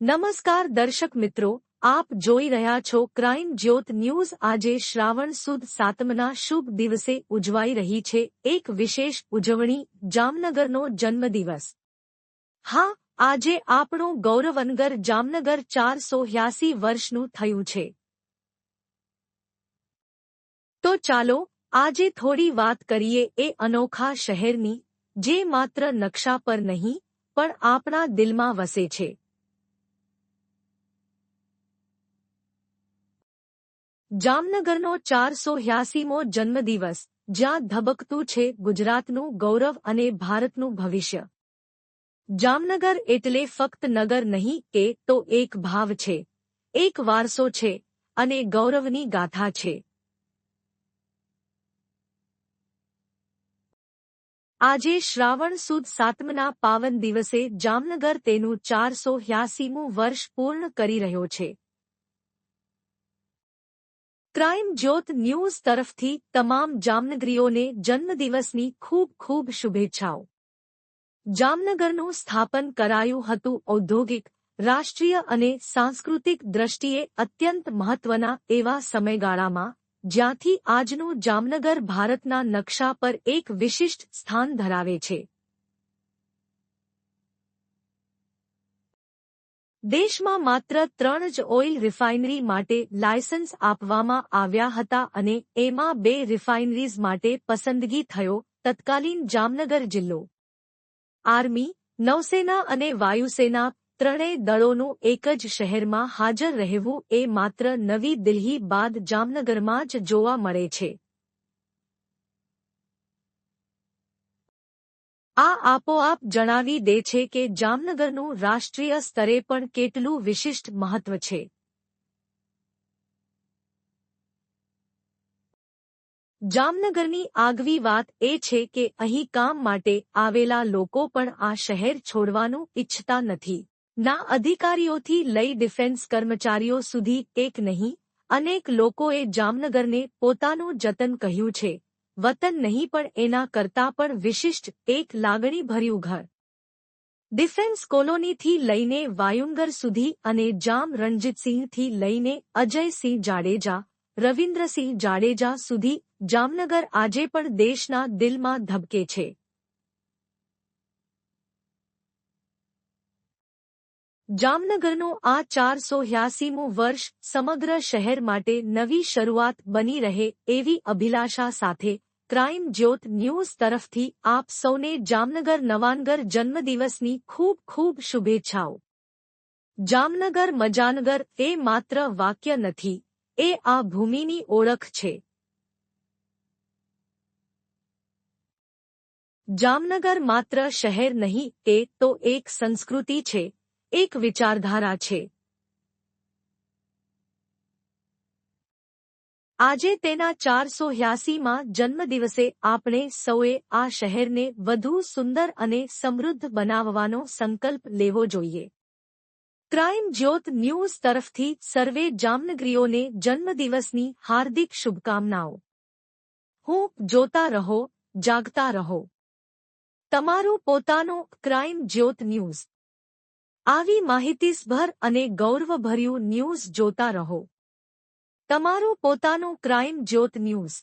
નમસ્કાર દર્શક મિત્રો, આપ જોઈ રહ્યા છો ક્રાઇમ જ્યોત ન્યૂઝ। આજે શ્રાવણ સુદ સાતમના શુભ દિવસે ઉજવાઈ રહી છે એક વિશેષ ઉજવણી, જામનગરનો જન્મદિવસ। હા, આજે આપણું ગૌરવનગર જામનગર 480 વર્ષનું થયું છે। તો ચાલો આજે થોડી વાત કરીએ એ અનોખા શહેરની, જે માત્ર નકશા પર નહીં પણ આપણા દિલમાં વસે છે। જામનગરનો 480મો જન્મદિવસ, જ્યાં ધબકતું છે ગુજરાતનું ગૌરવ અને ભારતનું ભવિષ્ય। જામનગર એટલે ફક્ત નગર નહીં, એ તો એક ભાવ છે, એક વારસો છે અને ગૌરવની ગાથા છે। આજે શ્રાવણ સુદ સાતમના પાવન દિવસે જામનગર તેનું 480મું વર્ષ પૂર્ણ કરી રહ્યો છે। ક્રાઇમ જ્યોત ન્યૂઝ તરફથી તમામ જામનગરીઓને જન્મદિવસની ખૂબ ખૂબ શુભેચ્છાઓ। જામનગરનું સ્થાપન કરાયું હતું ઔદ્યોગિક, રાષ્ટ્રીય અને સાંસ્કૃતિક દ્રષ્ટિએ અત્યંત મહત્વના એવા સમયગાળામાં, જ્યાંથી આજનું જામનગર ભારતના નકશા પર એક વિશિષ્ટ સ્થાન ધરાવે છે। દેશમાં માત્ર 3 જ ઓઇલ રિફાઇનરી માટે લાયસન્સ આપવામાં આવ્યા હતા અને એમાં 2 રિફાઇનરીઝ માટે પસંદગી થયો તત્કાલીન જામનગર જિલ્લો। આર્મી, નૌસેના અને વાયુસેના ત્રણેય દળોનું એક જ શહેરમાં હાજર રહેવું એ માત્ર નવી દિલ્હી બાદ જામનગરમાં જ જોવા મળે છે। આ આપોઆપ જણાવી દે છે કે જામનગરનું રાષ્ટ્રીય સ્તરે પણ કેટલું વિશિષ્ટ મહત્વ છે। જામનગરની આગવી વાત એ છે કે અહીં કામ માટે આવેલા લોકો પણ આ શહેર છોડવાનું ઈચ્છતા નથી। ના અધિકારીઓથી લઈ ડિફેન્સ કર્મચારીઓ સુધી એક નહીં, અનેક લોકોએ જામનગરને પોતાનું જતન કહ્યું છે, વતન નહીં પણ એના કરતાં પણ વિશિષ્ટ એક લાગણીભર્યું ઘર। ડિફેન્સ કોલોનીથી લઈને વાયુંગર સુધી અને જામ રણજીતસિંહથી લઈને અજયસિંહ જાડેજા, રવિન્દ્રસિંહ જાડેજા સુધી જામનગર આજે પણ દેશના દિલમાં ધબકે છે। જામનગરનું આ 480મું વર્ષ સમગ્ર શહેર માટે નવી શરૂઆત બની રહે એવી અભિલાષા સાથે ક્રાઇમ જ્યોત ન્યૂઝ તરફથી આપ સૌને જામનગર નવાનગર જન્મદિવસની ખૂબ ખૂબ શુભેચ્છાઓ। જામનગર મજાનગર એ માત્ર વાક્ય નથી, એ આ ભૂમિની ઓળખ છે। જામનગર માત્ર શહેર નહીં, એ તો એક સંસ્કૃતિ છે, એક વિચારધારા છે। આજે તેના 480માં જન્મદિવસે આપણે સૌએ આ શહેરને વધુ સુંદર અને સમૃદ્ધ બનાવવાનો સંકલ્પ લેવો જોઈએ। ક્રાઇમ જ્યોત ન્યૂઝ તરફથી સર્વે જામનગરીઓને જન્મદિવસની હાર્દિક શુભકામનાઓ। હું જોતા રહો, જાગતા રહો। તમારું પોતાનું ક્રાઇમ જ્યોત ન્યૂઝ। આવી માહિતીસભર અને ગૌરવભર્યું ન્યૂઝ જોતા રહો। તમારું પોતાનું ક્રાઇમ જ્યોત ન્યૂઝ।